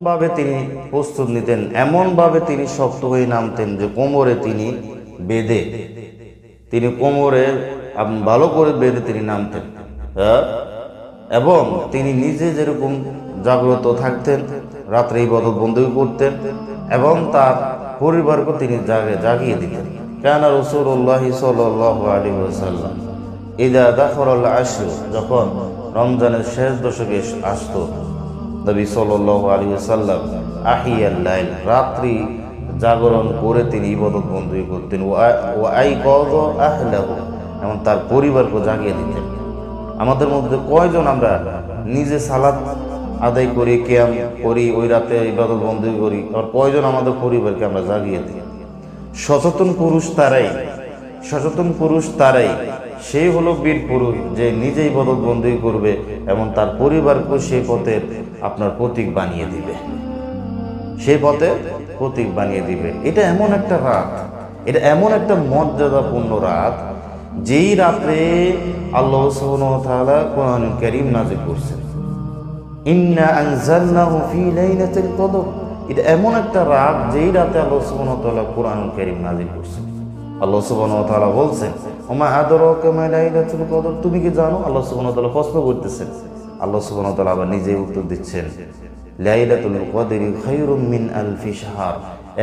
ভাবে তিনি প্রস্তুত নিতেন, এমন ভাবে তিনি শক্ত হয়ে নামতেন যে কোমরে তিনি বেঁধে, তিনি কোমরে ভালো করে বেঁধে তিনি নামতেন। এবং তিনি নিজে যেরকম জাগ্রত থাকতেন, রাত্রে ইবাদত বন্দী করতেন এবং তার পরিবারকে তিনি জাগিয়ে দিতেন। কানা রাসূলুল্লাহ সাল্লাল্লাহু আলাইহি ওয়াসাল্লাম ইযা দাখালাল আশর, যখন রমজানের শেষ দশকে আসতো, নবী সাল্লাল্লাহু আলাইহি ওয়াসাল্লাম আহিয়াল লাইল, রাত্রি জাগরণ করে তিনি ইবাদত বন্দী করতেন। ওয়া আইকাযা আহলাহু, এবং তার পরিবারকে জাগিয়ে দিতেন। আমাদের মধ্যে কয়জন আমরা নিজে সালাত আদায় করি, কিয়াম করি, ওই রাতে ইবাদত বন্দী করি, আর কয়জন আমাদের পরিবারকে আমরা জাগিয়ে দিই? সচেতন পুরুষ তারাই, সেই হলো বীর পুরুষ যে নিজে ইবাদত বন্দী করবে এবং তার পরিবারকে সেই পথের আপনার প্রতীক বানিয়ে দিবে, সেই পথে প্রতীক বানিয়ে দিবে। এটা এমন একটা রাত, এটা এমন একটা মর্যাদাপূর্ণ রাত, যেই রাত্রে আল্লাহ সুবহানাহু ওয়া তাআলা কোরআনুল কারীম নাযিল করেছেন, ইন্না আনজালনাহু ফি লাইলাতিল কদর। এটা এমন একটা রাত যেই রাতে আল্লাহ সুবহানাহু ওয়া তাআলা কোরআনুল কারীম নাযিল করেছেন। আল্লাহ সুবহানাহু ওয়া তাআলা বলছেন, ওমা আদরাকা মা লাইলাতুল কদর, তুমি কি জানো? আল্লাহ সুবহানাহু ওয়া তাআলা প্রশ্ন করতেছেন, আল্লাহ সুবহানাহু ওয়া তাআলা আবার নিজেই উত্তর দিচ্ছেন, লাইলাতুল কদরি খায়রুম মিন আলফি শাহর,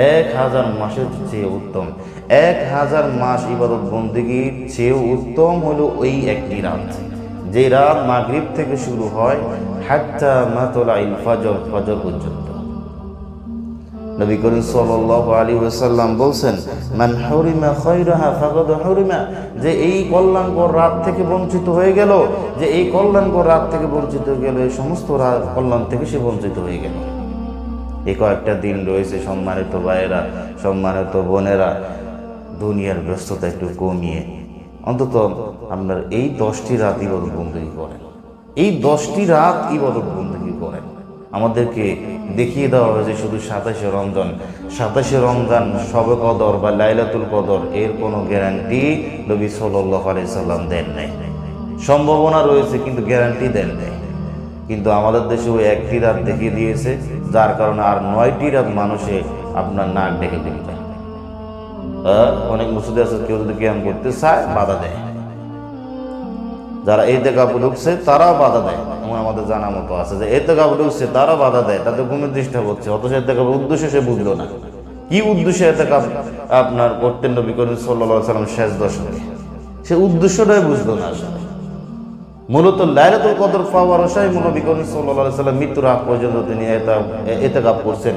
1000 মাসের চেয়ে উত্তম, 1000 মাস ইবাদত বন্দেগীর চেয়ে উত্তম হলো ওই একটি রাত, যে রাত মাগরিব থেকে শুরু হয় হাত্তা মাতলাইল ফজর, ফজর পর্যন্ত। নবী করিম সাল্লাল্লাহু আলাইহি ওয়াসাল্লাম বলছেন, মান হুরিমা খায়রাহা ফাকাদ হুরিমা, যে এই কল্যাণকর রাত থেকে বঞ্চিত হয়ে গেল, যে এই কল্যাণকর রাত থেকে বঞ্চিত হয়ে গেল, এই সমস্ত কল্যাণ থেকে সে বঞ্চিত হয়ে গেল। এই কয়েকটা দিন রয়েছে, সম্মানিত ভাইয়েরা, সম্মানিত বোনেরা, দুনিয়ার ব্যস্ততা একটু কমিয়ে অন্তত আপনার এই 10টি রাত ইবাদত বন্দেগী করেন, এই 10টি রাত ইবাদত বন্দেগী করেন। আমাদেরকে দেখিয়ে দেওয়া হয়েছে শুধু 27শে রমজান শবে কদর বা লাইলাতুল কদর, এর কোনো গ্যারান্টি নবী সাল্লাল্লাহু আলাইহি সাল্লাম দেন নাই। সম্ভাবনা রয়েছে কিন্তু গ্যারান্টি দেন নাই। কিন্তু আমাদের দেশে ওই একটি রাত দেখিয়ে দিয়েছে, যার কারণে আর 9টি রাত মানুষে আপনার নাক ডেকে দিতে। অনেক মসজিদে আছে, কেউ যদি কিয়াম করতে চায় বাধা দেয়, যারা ইতিকাফ ঢুকছে তারাও বাধা দেয়। এবং আমাদের জানা মতো আছে যে ইতিকাফ ঢুকছে তারা বাধা দেয়, তাদের ঘুমের ডিস্টার্ব হচ্ছে, অথচ ইতিকাফের উদ্দেশ্য সে বুঝলো না। কি উদ্দেশ্যে ইতিকাফ আপনার করতেন নবী করিম সাল্লাল্লাহু আলাইহি ওয়াসাল্লাম শেষ দশকে, সে উদ্দেশ্যটাই বুঝলো না। আসলে মূলত লাইলাতুল কদর পাওয়ার আশায় নবী করিম সাল্লাল্লাহু আলাইহি ওয়াসাল্লাম মৃত্যুর আগ পর্যন্ত তিনি ইতিকাফ করছেন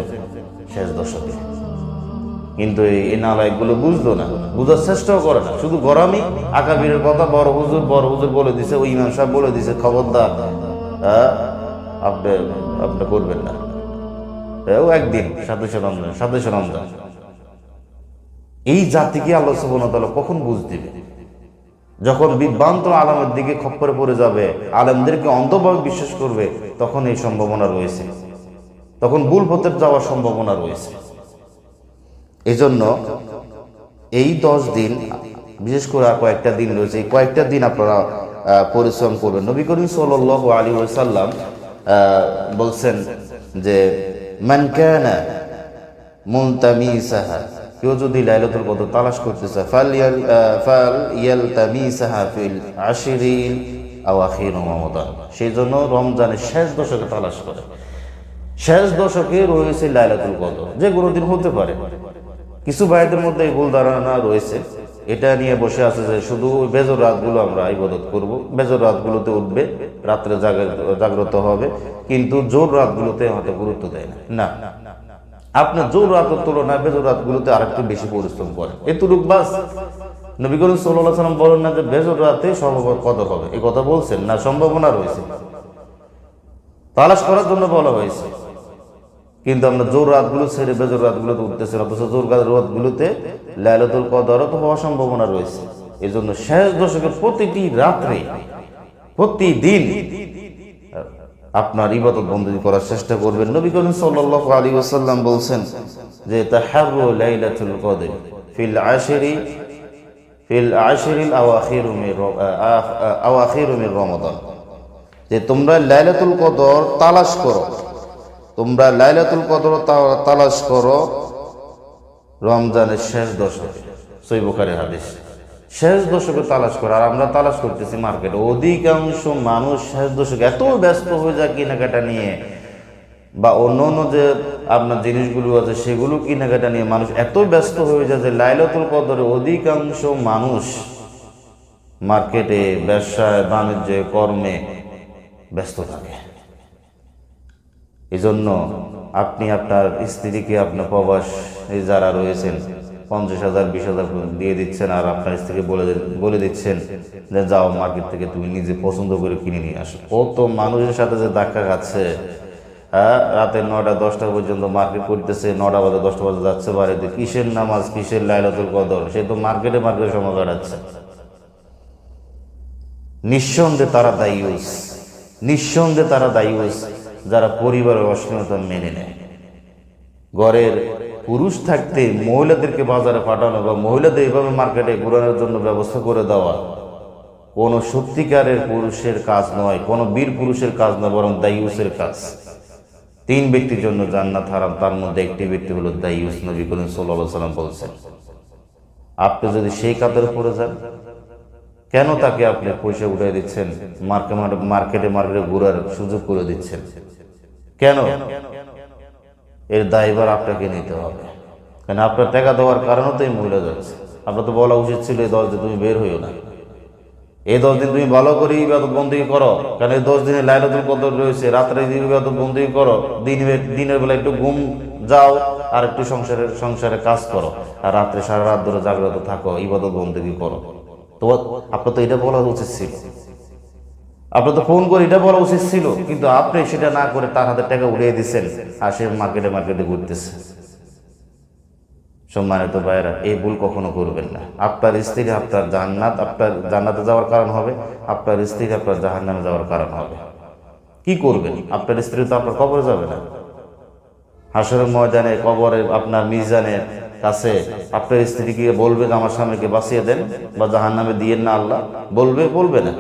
শেষ দশকে। কিন্তু এই নালায়কগুলো বুঝলো না, বুঝার চেষ্টাও করে না, শুধু গরমই আকাবিরের কথা বড় হুজুর বলে দিছে, ওই ইমাম সাহেব বলে দিছে, খবরদার আপনি করবেন না। ও একদিন 27শে রমজান, এই জাতিকে আল্লাহ সুবহানাহু ওয়া তাআলা কখন বুঝ দিবে? যখন বিভ্রান্ত আলেমের দিকে খপ্পরে পড়ে যাবে, আলেমদেরকে অন্ধভাবে বিশ্বাস করবে, তখন এই সম্ভাবনা রয়েছে, তখন ভুল পথে যাওয়ার সম্ভাবনা রয়েছে। এই জন্য এই 10 দিন, বিশেষ করে আর কয়েকটা দিন রয়েছে, এই কয়েকটা দিন আপনারা পরিশ্রম করবেন। নবী করিম সাল্লাল্লাহু আলাইহি ওয়াসাল্লাম বলছেন যে মান কানা মুলতামিসাহা, কেউ যদি লাইলাতুল কদর তালাশ করতে চায়, ফালইয়ালতামিসাহা ফিল আশরিল আওয়াখির রমাদান, সেই জন্য রমজানের শেষ দশকে তালাশ করে। শেষ দশকে রয়েছে লাইলাতুল কদর, যে কোনো দিন হতে পারে। কিছু ভাইদের মধ্যে এই ভুল ধারণা রয়েছে, এটা নিয়ে বসে আছে যে শুধু বেজর রাতগুলো আমরা ইবাদত করব, বেজর রাতগুলোতে উঠবে, রাত্রে জাগ্রত হবে, কিন্তু জোর রাতগুলোতে হয়তো গুরুত্ব দেয় না। আপনার জোর রাতের তুলনায় বেজর রাতগুলোতে আরেকটু বেশি পরিশ্রম করে, এতটুকু বাস। নবী করিম সাল্লাল্লাহু আলাইহি ওয়াসাল্লাম বলেন না যে বেজর রাতে সম্ভবত কদর হবে, এই কথা বলছেন না, সম্ভাবনা রয়েছে, তালাশ করার জন্য বলা হয়েছে। কিন্তু আমরা জোর রাতগুলো ছেড়ে বেজোর রাতগুলোতে উঠতেছি, অথচ জোর রাতগুলোতে লাইলাতুল কদরও তো হওয়ার সম্ভাবনা রয়েছে। এই জন্য শেষ দশকের প্রতিটি রাত্রে, প্রতিদিন আপনার ইবাদত বন্দেগী করার চেষ্টা করবেন। নবী করিম সাল্লাল্লাহু আলাইহি ওয়াসাল্লাম বলছেন যে তাহাররু লাইলাতুল কদর ফিল আশরিল আওয়াখির মিন রমাদান, যে তোমরা লাইলাতুল কদর তালাশ করো তোমরা লাইলাতুল কদর তালাশ করো রমজানের শেষ দশকে, সহিহ বুখারীর হাদিস। শেষ দশকে তালাশ করো। আর আমরা তালাশ করতেছি মার্কেটে। অধিকাংশ মানুষ শেষ দশকে এত ব্যস্ত হয়ে যায় কেনাকাটা নিয়ে, বা অন্য অন্য যে আপনার জিনিসগুলো আছে সেগুলো কেনাকাটা নিয়ে মানুষ এত ব্যস্ত হয়ে যায় যে লাইলাতুল কদরে অধিকাংশ মানুষ মার্কেটে, ব্যবসায়, বাণিজ্যে, কর্মে ব্যস্ত থাকে। এই জন্য আপনি আপনার স্ত্রীকে, আপনার প্রবাস যারা রয়েছেন 50,000 20,000 দিয়ে দিচ্ছেন, আর আপনার স্ত্রীকে বলে দিচ্ছেন যে যাও মার্কেট থেকে তুমি নিজে পছন্দ করে কিনে নিয়ে আসো। কত মানুষের সাথে যে ধাক্কা খাচ্ছে, হ্যাঁ, রাতে 9টা 10টা পর্যন্ত মার্কেট করতেছে, 9টা বাজে 10টা বাজে যাচ্ছে বাড়িতে। কিসের নামাজ, কিসের লাইলাতুল কদর, সে তো মার্কেটে সময় কাটাচ্ছে। নিঃসন্দেহে তারা দায়ুস, নিঃসন্দেহে তারা দায়ুস যারা পরিবারের অশ্লীলতা মেনে নেয়। ঘরের পুরুষ থাকতে মহিলাদেরকে বাজারে পাঠানো বা মহিলাদের এইভাবে মার্কেটে ঘোরানোর জন্য ব্যবস্থা করে দেওয়া কোনো সত্যিকারের পুরুষের কাজ নয়, কোনো বীর পুরুষের কাজ নয়, বরং দায়ুসের কাজ। 3 ব্যক্তির জন্য জান্নাত হারাম, তার মধ্যে একটি ব্যক্তি হলো দায়ুস। নবী করিম সাল্লাল্লাহু আলাইহি ওয়াসাল্লাম বলছেন। আপনি যদি সেই কাতারে পড়ে যান, কেন তাকে আপনি পয়সা উঠাই দিচ্ছেন, মার্কেটে ঘোরার সুযোগ করে দিচ্ছেন কেন? এর দায়ভার আপনাকে নিতে হবে। কারণ আপনার টাকা দেওয়ার কারণে তো এই মহিলা যাচ্ছে। আপনার তো বলা উচিত ছিল এই 10 দিন তুমি বের হইও না, এই 10 দিন তুমি ভালো করে ইবাদত বন্দেগী করো। কারণ এই 10 দিনে লাইলাতুল কদর রয়েছে, রাত্রে ইবাদত বন্দেগী করো, দিনের বেলা একটু ঘুম যাও, আর একটু সংসারে কাজ করো, আর রাত্রে সারা রাত ধরে জাগ্রত থাকো, ইবাদত বন্দেগী করো। তো আপনার তো এটা বলা উচিত ছিল, আপনার তো ফোন করে এটা বলা উচিত ছিল, কিন্তু আপনি সেটা না করে তার হাতে টাকা উড়িয়ে দিচ্ছেন, আর সে মার্কেটে ঘুরতেছে। সম্মানিত ভাইয়েরা, এই ভুল কখনো করবেন না। আপনার স্ত্রী আপনার জান্নাতে যাওয়ার কারণ হবে, আপনার স্ত্রী আপনার জাহান্নামে যাওয়ার কারণ হবে। কি করবেন? আপনার স্ত্রী তো আপনার কবরে যাবে না। হাসরের ময়দানে, কবরে, আপনার মিজানের কাছে আপনার স্ত্রীকে বলবে যে আমার স্বামীকে বাঁচিয়ে দেন বা জাহান্নামে দিয়েন না আল্লাহ, বলবে না।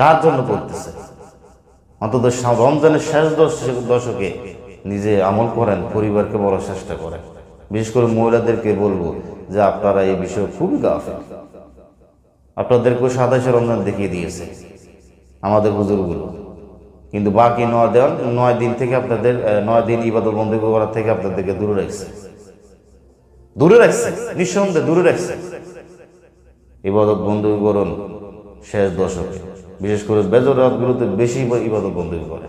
কার জন্য করতেছে? অন্তত রমজানের শেষ দশকে নিজে আমল করেন, পরিবারকে বলার চেষ্টা করেন। বিশেষ করে মহিলাদেরকে বলবো যে আপনারা এই বিষয়ে খুবই গাফেল। আপনাদেরকে 27 রমজান দেখিয়ে দিয়েছে আমাদের হুজুরগুলো, কিন্তু বাকি 9 দিন থেকে আপনাদের 9 দিন ইবাদত বন্দেগী করার থেকে আপনাদেরকে দূরে রাখছে, নিঃসন্দেহে দূরে রাখছে। ইবাদত বন্দেগী করুন শেষ দশকে, বিশেষ করে বেজর রাতগুলোতে বেশি ইবাদত বন্দেগী করে।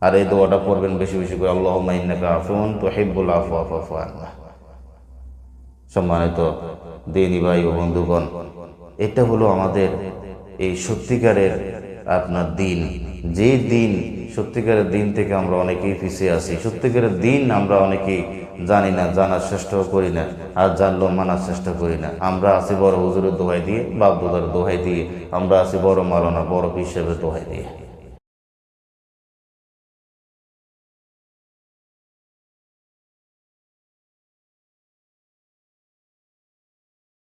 আর এই দোয়াটা পড়বেন বেশি বেশি করে, আল্লাহুম্মা ইন্নাকা আফুউন তুহিব্বুল আফওয়া ফা'ফু আন্না। সম্মানিত দিনী ভাই ও বন্ধুগণ, এটা হলো আমাদের এই সত্যিকারের আপনার দিন। যে দিন, সত্যিকারের দিন থেকে আমরা অনেকেই পিছিয়ে আছি। সত্যিকারের দিন আমরা অনেকেই জানি না, জানার চেষ্টাও করি না, আর জানলেও মানার চেষ্টা করি না। আমরা আছি বড় হুজুরের দোহাই দিয়ে, বাপ দাদার দোহাই দিয়ে, আমরা আছি বড় মাওলানা, বড় পীর সাহেবের দোহাই দিয়ে।